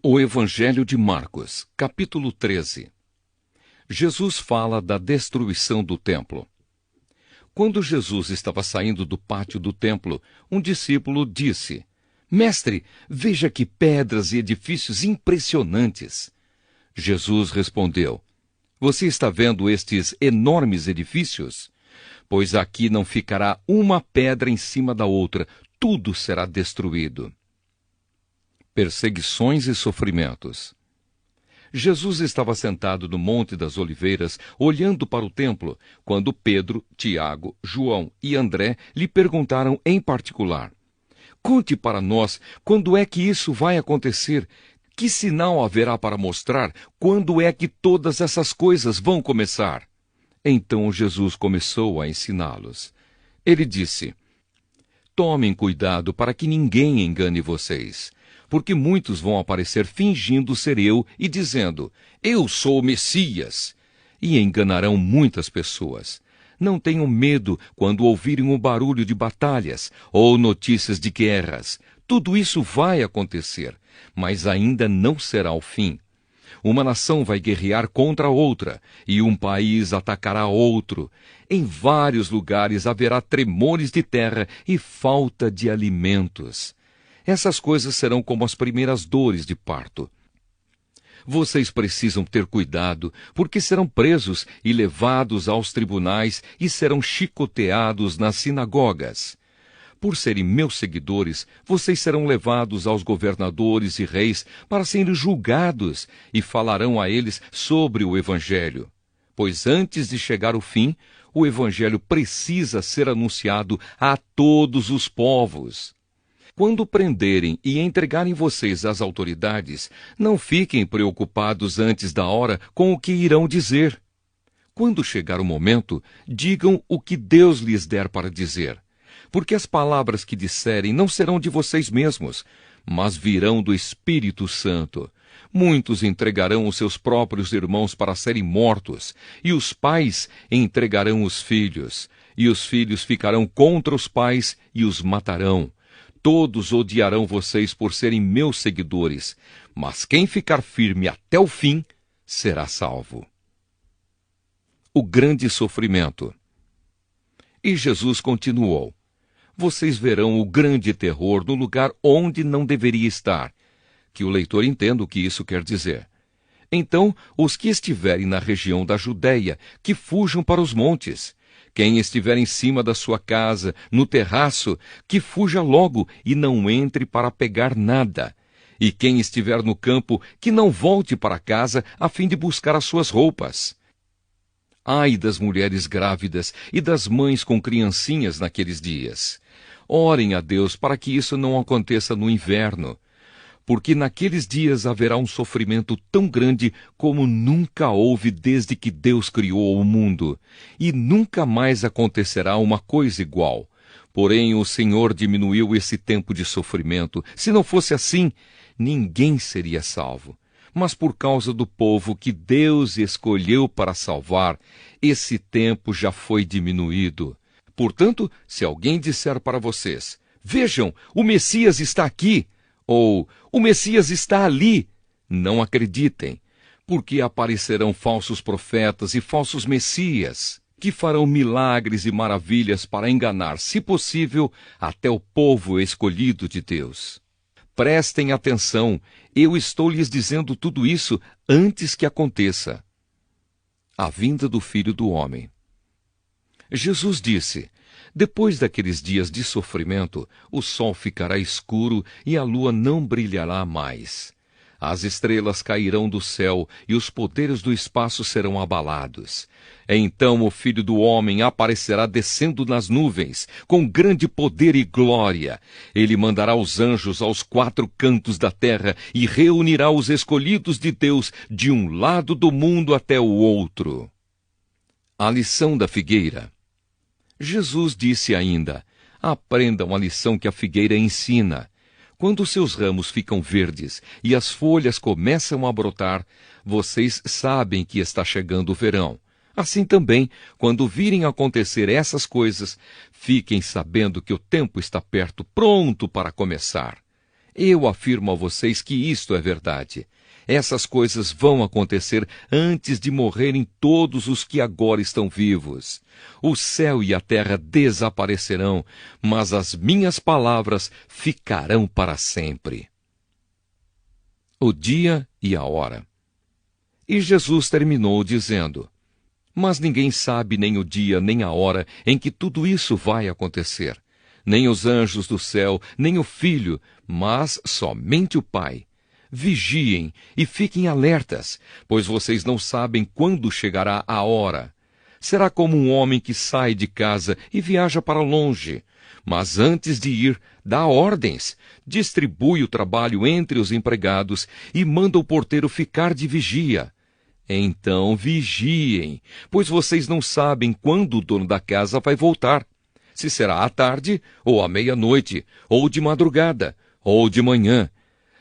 O Evangelho de Marcos, capítulo 13. Jesus fala da destruição do templo. Quando Jesus estava saindo do pátio do templo, um discípulo disse: Mestre, veja que pedras e edifícios impressionantes. Jesus respondeu: Você está vendo estes enormes edifícios? Pois aqui não ficará uma pedra em cima da outra, tudo será destruído. Perseguições e sofrimentos. Jesus estava sentado no Monte das Oliveiras, olhando para o templo, quando Pedro, Tiago, João e André lhe perguntaram em particular: Conte para nós quando é que isso vai acontecer? Que sinal haverá para mostrar quando é que todas essas coisas vão começar? Então Jesus começou a ensiná-los. Ele disse: Tomem cuidado para que ninguém engane vocês. Porque muitos vão aparecer fingindo ser eu e dizendo: Eu sou o Messias. E enganarão muitas pessoas. Não tenham medo quando ouvirem o barulho de batalhas ou notícias de guerras. Tudo isso vai acontecer, mas ainda não será o fim. Uma nação vai guerrear contra outra, e um país atacará outro. Em vários lugares haverá tremores de terra e falta de alimentos. Essas coisas serão como as primeiras dores de parto. Vocês precisam ter cuidado, porque serão presos e levados aos tribunais e serão chicoteados nas sinagogas. Por serem meus seguidores, vocês serão levados aos governadores e reis para serem julgados e falarão a eles sobre o Evangelho. Pois antes de chegar o fim, o Evangelho precisa ser anunciado a todos os povos. Quando prenderem e entregarem vocês às autoridades, não fiquem preocupados antes da hora com o que irão dizer. Quando chegar o momento, digam o que Deus lhes der para dizer. Porque as palavras que disserem não serão de vocês mesmos, mas virão do Espírito Santo. Muitos entregarão os seus próprios irmãos para serem mortos, e os pais entregarão os filhos, e os filhos ficarão contra os pais e os matarão. Todos odiarão vocês por serem meus seguidores, mas quem ficar firme até o fim será salvo. O grande sofrimento. E Jesus continuou: Vocês verão o grande terror no lugar onde não deveria estar. Que o leitor entenda o que isso quer dizer. Então, os que estiverem na região da Judéia, que fujam para os montes. Quem estiver em cima da sua casa, no terraço, que fuja logo e não entre para pegar nada. E quem estiver no campo, que não volte para casa a fim de buscar as suas roupas. Ai das mulheres grávidas e das mães com criancinhas naqueles dias. Orem a Deus para que isso não aconteça no inverno. Porque naqueles dias haverá um sofrimento tão grande como nunca houve desde que Deus criou o mundo, e nunca mais acontecerá uma coisa igual. Porém, o Senhor diminuiu esse tempo de sofrimento. Se não fosse assim, ninguém seria salvo. Mas por causa do povo que Deus escolheu para salvar, esse tempo já foi diminuído. Portanto, se alguém disser para vocês: Vejam, o Messias está aqui, ou o Messias está ali, não acreditem, porque aparecerão falsos profetas e falsos messias, que farão milagres e maravilhas para enganar, se possível, até o povo escolhido de Deus. Prestem atenção, eu estou lhes dizendo tudo isso antes que aconteça. A vinda do Filho do Homem. Jesus disse: Depois daqueles dias de sofrimento, o sol ficará escuro e a lua não brilhará mais. As estrelas cairão do céu e os poderes do espaço serão abalados. Então o Filho do Homem aparecerá descendo nas nuvens, com grande poder e glória. Ele mandará os anjos aos 4 cantos da terra e reunirá os escolhidos de Deus de um lado do mundo até o outro. A lição da figueira. Jesus disse ainda: Aprendam a lição que a figueira ensina. Quando seus ramos ficam verdes e as folhas começam a brotar, vocês sabem que está chegando o verão. Assim também, quando virem acontecer essas coisas, fiquem sabendo que o tempo está perto, pronto para começar. Eu afirmo a vocês que isto é verdade. Essas coisas vão acontecer antes de morrerem todos os que agora estão vivos. O céu e a terra desaparecerão, mas as minhas palavras ficarão para sempre. O dia e a hora. E Jesus terminou dizendo: Mas ninguém sabe nem o dia nem a hora em que tudo isso vai acontecer. Nem os anjos do céu, nem o Filho, mas somente o Pai. Vigiem e fiquem alertas, pois vocês não sabem quando chegará a hora. Será como um homem que sai de casa e viaja para longe. Mas antes de ir, dá ordens, distribui o trabalho entre os empregados e manda o porteiro ficar de vigia. Então vigiem, pois vocês não sabem quando o dono da casa vai voltar. Se será à tarde, ou à meia-noite, ou de madrugada, ou de manhã.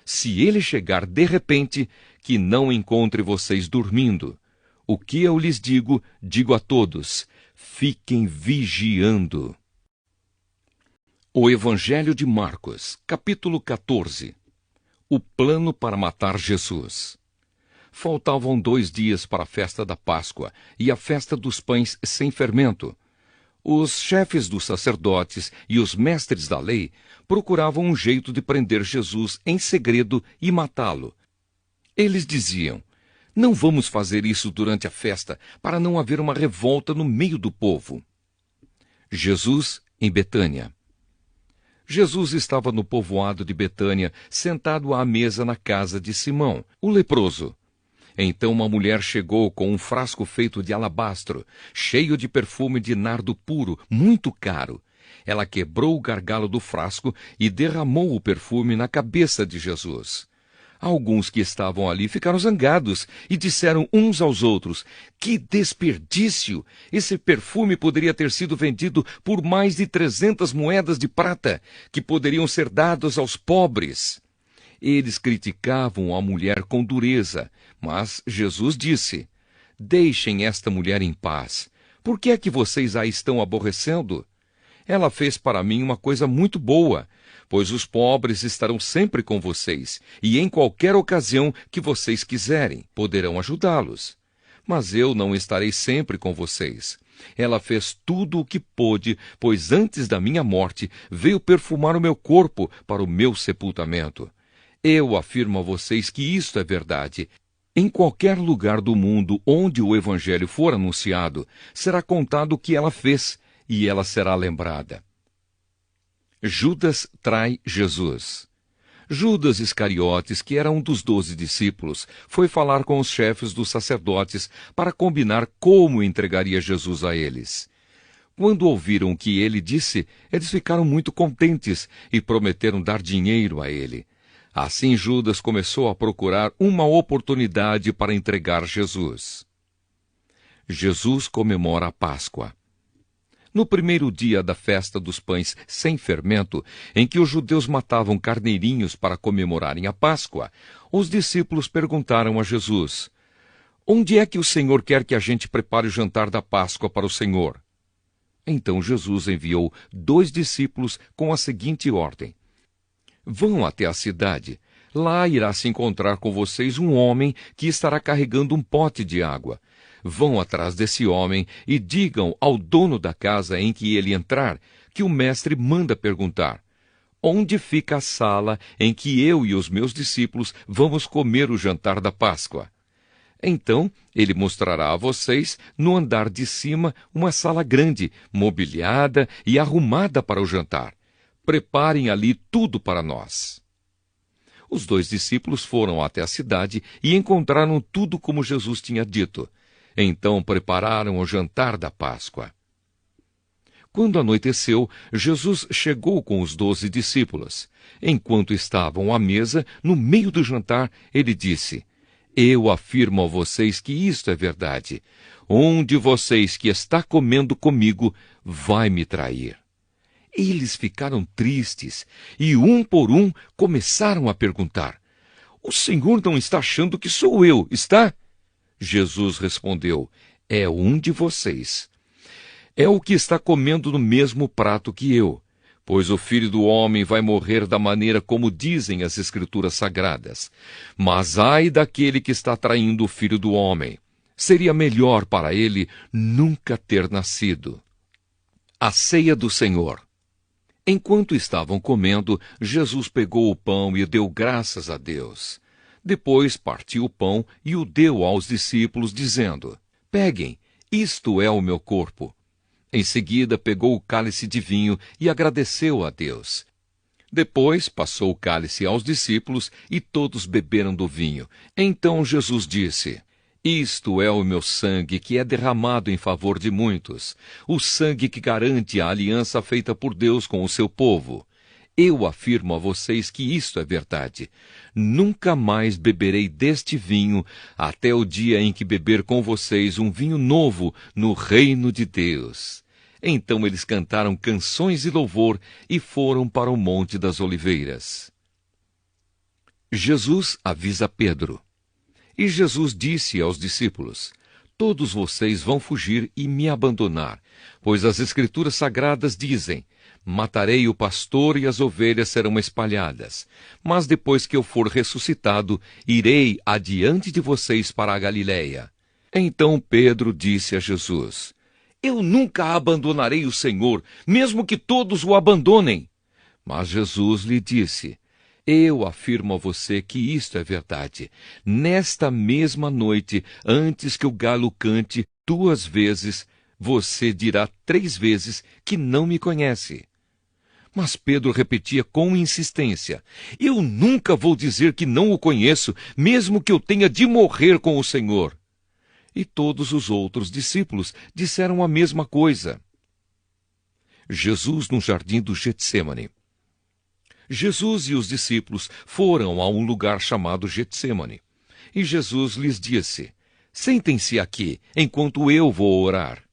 Se ele chegar de repente, que não encontre vocês dormindo. O que eu lhes digo, digo a todos: fiquem vigiando. O Evangelho de Marcos, capítulo 14. O plano para matar Jesus. Faltavam 2 dias para a festa da Páscoa e a festa dos pães sem fermento. Os chefes dos sacerdotes e os mestres da lei procuravam um jeito de prender Jesus em segredo e matá-lo. Eles diziam: Não vamos fazer isso durante a festa, para não haver uma revolta no meio do povo. Jesus em Betânia. Jesus estava no povoado de Betânia, sentado à mesa na casa de Simão, o leproso. Então uma mulher chegou com um frasco feito de alabastro, cheio de perfume de nardo puro, muito caro. Ela quebrou o gargalo do frasco e derramou o perfume na cabeça de Jesus. Alguns que estavam ali ficaram zangados e disseram uns aos outros: Que desperdício! Esse perfume poderia ter sido vendido por mais de 300 moedas de prata, que poderiam ser dadas aos pobres. Eles criticavam a mulher com dureza, mas Jesus disse: Deixem esta mulher em paz. Por que é que vocês a estão aborrecendo? Ela fez para mim uma coisa muito boa, pois os pobres estarão sempre com vocês, e em qualquer ocasião que vocês quiserem, poderão ajudá-los. Mas eu não estarei sempre com vocês. Ela fez tudo o que pôde, pois antes da minha morte veio perfumar o meu corpo para o meu sepultamento. Eu afirmo a vocês que isto é verdade. Em qualquer lugar do mundo onde o Evangelho for anunciado, será contado o que ela fez, e ela será lembrada. Judas trai Jesus. Judas Iscariotes, que era um dos 12 discípulos, foi falar com os chefes dos sacerdotes para combinar como entregaria Jesus a eles. Quando ouviram o que ele disse, eles ficaram muito contentes e prometeram dar dinheiro a ele. Assim Judas começou a procurar uma oportunidade para entregar Jesus. Jesus comemora a Páscoa. No primeiro dia da festa dos pães sem fermento, em que os judeus matavam carneirinhos para comemorarem a Páscoa, os discípulos perguntaram a Jesus: Onde é que o Senhor quer que a gente prepare o jantar da Páscoa para o Senhor? Então Jesus enviou 2 discípulos com a seguinte ordem: Vão até a cidade. Lá irá se encontrar com vocês um homem que estará carregando um pote de água. Vão atrás desse homem e digam ao dono da casa em que ele entrar que o mestre manda perguntar: Onde fica a sala em que eu e os meus discípulos vamos comer o jantar da Páscoa? Então ele mostrará a vocês, no andar de cima, uma sala grande, mobiliada e arrumada para o jantar. Preparem ali tudo para nós. Os 2 discípulos foram até a cidade e encontraram tudo como Jesus tinha dito. Então prepararam o jantar da Páscoa. Quando anoiteceu, Jesus chegou com os 12 discípulos. Enquanto estavam à mesa, no meio do jantar, ele disse: Eu afirmo a vocês que isto é verdade. Um de vocês que está comendo comigo vai me trair. Eles ficaram tristes e, um por um, começaram a perguntar: O Senhor não está achando que sou eu, está? Jesus respondeu: É um de vocês. É o que está comendo no mesmo prato que eu. pois o Filho do Homem vai morrer da maneira como dizem as Escrituras Sagradas. Mas ai daquele que está traindo o Filho do Homem. Seria melhor para ele nunca ter nascido. A ceia do Senhor. Enquanto estavam comendo, Jesus pegou o pão e deu graças a Deus. Depois partiu o pão e o deu aos discípulos, dizendo: Peguem, isto é o meu corpo. Em seguida, pegou o cálice de vinho e agradeceu a Deus. Depois, passou o cálice aos discípulos e todos beberam do vinho. Então Jesus disse: Isto é o meu sangue que é derramado em favor de muitos, o sangue que garante a aliança feita por Deus com o seu povo. Eu afirmo a vocês que isto é verdade. Nunca mais beberei deste vinho até o dia em que beber com vocês um vinho novo no reino de Deus. Então eles cantaram canções de louvor e foram para o Monte das Oliveiras. Jesus avisa Pedro. E Jesus disse aos discípulos: Todos vocês vão fugir e me abandonar, pois as Escrituras Sagradas dizem: Matarei o pastor e as ovelhas serão espalhadas. Mas depois que eu for ressuscitado, irei adiante de vocês para a Galiléia. Então Pedro disse a Jesus: Eu nunca abandonarei o Senhor, mesmo que todos o abandonem. Mas Jesus lhe disse: Eu afirmo a você que isto é verdade. Nesta mesma noite, antes que o galo cante 2 vezes, você dirá 3 vezes que não me conhece. Mas Pedro repetia com insistência: Eu nunca vou dizer que não o conheço, mesmo que eu tenha de morrer com o Senhor. E todos os outros discípulos disseram a mesma coisa. Jesus no jardim do Getsêmani. Jesus e os discípulos foram a um lugar chamado Getsêmani. E Jesus lhes disse: Sentem-se aqui, enquanto eu vou orar.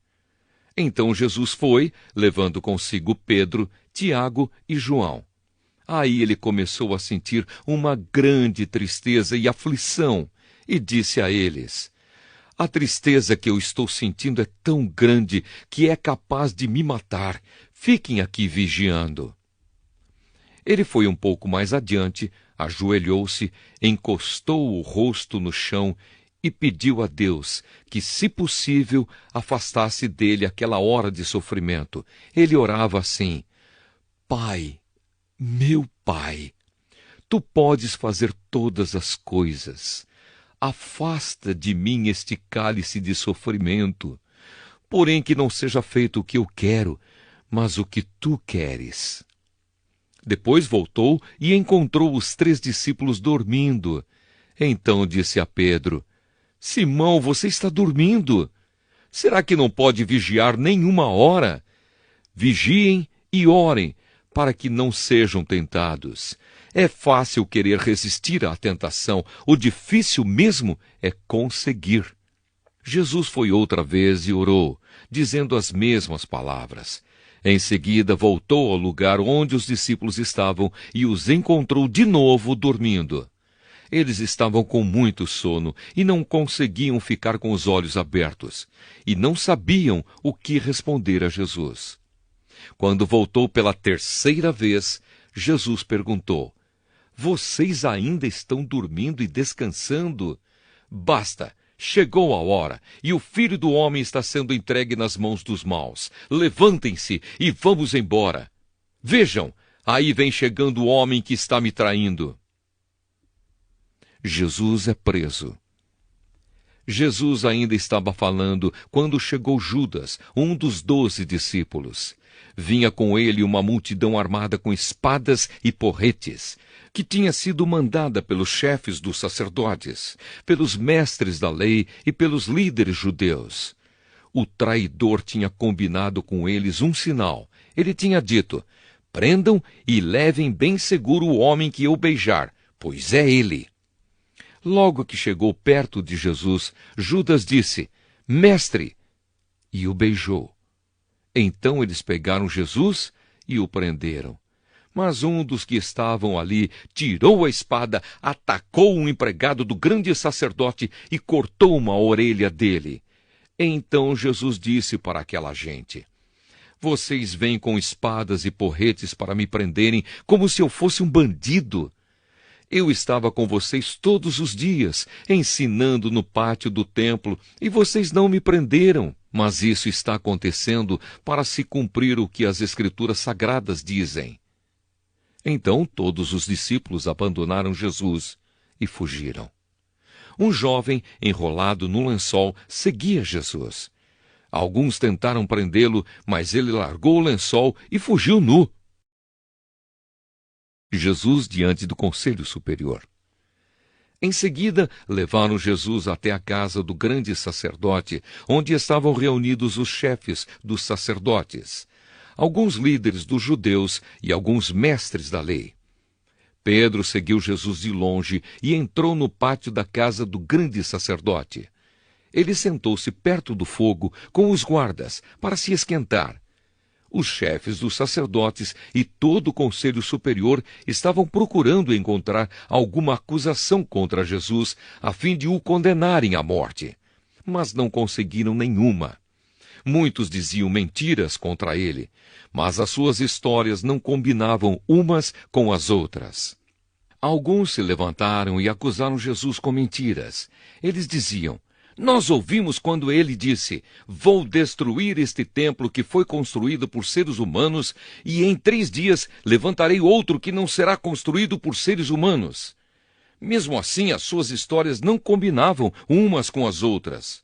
Então Jesus foi, levando consigo Pedro, Tiago e João. Aí ele começou a sentir uma grande tristeza e aflição, e disse a eles: A tristeza que eu estou sentindo é tão grande que é capaz de me matar. Fiquem aqui vigiando. Ele foi um pouco mais adiante, ajoelhou-se, encostou o rosto no chão e pediu a Deus que, se possível, afastasse dele aquela hora de sofrimento. Ele orava assim: Pai, meu Pai, Tu podes fazer todas as coisas. Afasta de mim este cálice de sofrimento. Porém que não seja feito o que eu quero, mas o que Tu queres. Depois voltou e encontrou os 3 discípulos dormindo. Então disse a Pedro: Simão, você está dormindo? Será que não pode vigiar nem 1 hora? Vigiem e orem, para que não sejam tentados. É fácil querer resistir à tentação, o difícil mesmo é conseguir. Jesus foi outra vez e orou, dizendo as mesmas palavras. Em seguida, voltou ao lugar onde os discípulos estavam e os encontrou de novo dormindo. Eles estavam com muito sono e não conseguiam ficar com os olhos abertos, e não sabiam o que responder a Jesus. Quando voltou pela 3ª vez, Jesus perguntou: Vocês ainda estão dormindo e descansando? Basta! Chegou a hora, e o Filho do Homem está sendo entregue nas mãos dos maus. Levantem-se e vamos embora. Vejam, aí vem chegando o homem que está me traindo. Jesus é preso. Jesus ainda estava falando quando chegou Judas, um dos 12 discípulos. Vinha com ele uma multidão armada com espadas e porretes, que tinha sido mandada pelos chefes dos sacerdotes, pelos mestres da lei e pelos líderes judeus. O traidor tinha combinado com eles um sinal. Ele tinha dito: Prendam e levem bem seguro o homem que eu beijar, pois é ele. Logo que chegou perto de Jesus, Judas disse: Mestre! E o beijou. Então eles pegaram Jesus e o prenderam. Mas um dos que estavam ali tirou a espada, atacou um empregado do grande sacerdote e cortou uma orelha dele. Então Jesus disse para aquela gente: Vocês vêm com espadas e porretes para me prenderem, como se eu fosse um bandido. Eu estava com vocês todos os dias, ensinando no pátio do templo, e vocês não me prenderam. Mas isso está acontecendo para se cumprir o que as Escrituras Sagradas dizem. Então todos os discípulos abandonaram Jesus e fugiram. Um jovem, enrolado no lençol, seguia Jesus. Alguns tentaram prendê-lo, mas ele largou o lençol e fugiu nu. Jesus diante do Conselho Superior. Em seguida, levaram Jesus até a casa do grande sacerdote, onde estavam reunidos os chefes dos sacerdotes, alguns líderes dos judeus e alguns mestres da lei. Pedro seguiu Jesus de longe e entrou no pátio da casa do grande sacerdote. Ele sentou-se perto do fogo com os guardas para se esquentar. Os chefes dos sacerdotes e todo o conselho superior estavam procurando encontrar alguma acusação contra Jesus, a fim de o condenarem à morte. Mas não conseguiram nenhuma. Muitos diziam mentiras contra ele, mas as suas histórias não combinavam umas com as outras. Alguns se levantaram e acusaram Jesus com mentiras. Eles diziam: nós ouvimos quando ele disse: vou destruir este templo que foi construído por seres humanos, e em 3 dias levantarei outro que não será construído por seres humanos. Mesmo assim, as suas histórias não combinavam umas com as outras.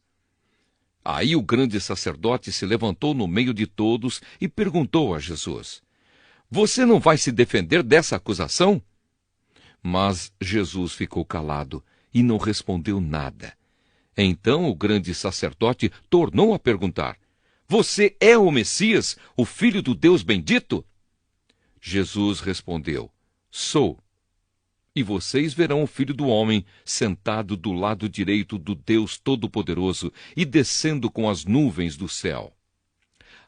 Aí o grande sacerdote se levantou no meio de todos e perguntou a Jesus: você não vai se defender dessa acusação? Mas Jesus ficou calado e não respondeu nada. Então o grande sacerdote tornou a perguntar: você é o Messias, o Filho do Deus bendito? Jesus respondeu: sou. E vocês verão o Filho do Homem sentado do lado direito do Deus Todo-Poderoso e descendo com as nuvens do céu.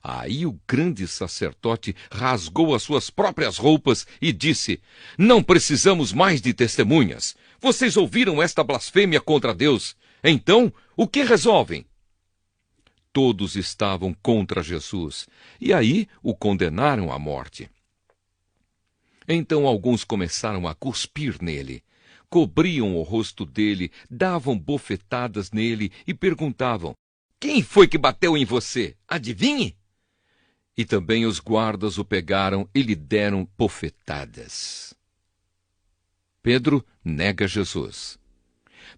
Aí o grande sacerdote rasgou as suas próprias roupas e disse: não precisamos mais de testemunhas. Vocês ouviram esta blasfêmia contra Deus. Então, o que resolvem? Todos estavam contra Jesus, e aí o condenaram à morte. Então alguns começaram a cuspir nele, cobriam o rosto dele, davam bofetadas nele e perguntavam: quem foi que bateu em você? Adivinhe? E também os guardas o pegaram e lhe deram bofetadas. Pedro nega Jesus.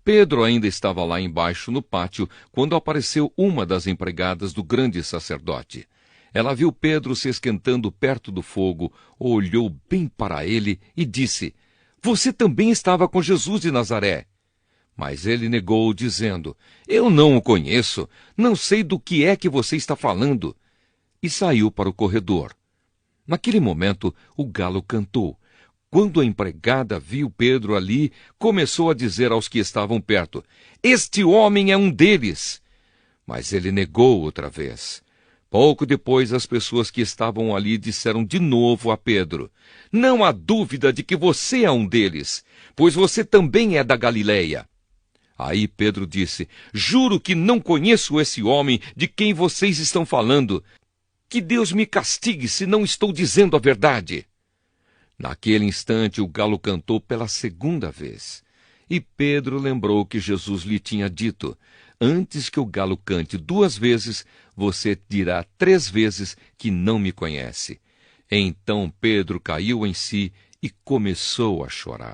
Pedro ainda estava lá embaixo no pátio quando apareceu uma das empregadas do grande sacerdote. Ela viu Pedro se esquentando perto do fogo, olhou bem para ele e disse: você também estava com Jesus de Nazaré. Mas ele negou, dizendo: eu não o conheço, não sei do que é que você está falando. E saiu para o corredor. Naquele momento, o galo cantou. Quando a empregada viu Pedro ali, começou a dizer aos que estavam perto: este homem é um deles. Mas ele negou outra vez. Pouco depois, as pessoas que estavam ali disseram de novo a Pedro: não há dúvida de que você é um deles, pois você também é da Galileia. Aí Pedro disse: juro que não conheço esse homem de quem vocês estão falando. Que Deus me castigue se não estou dizendo a verdade. Naquele instante, o galo cantou pela 2ª vez. E Pedro lembrou que Jesus lhe tinha dito: antes que o galo cante 2 vezes, você dirá 3 vezes que não me conhece. Então Pedro caiu em si e começou a chorar.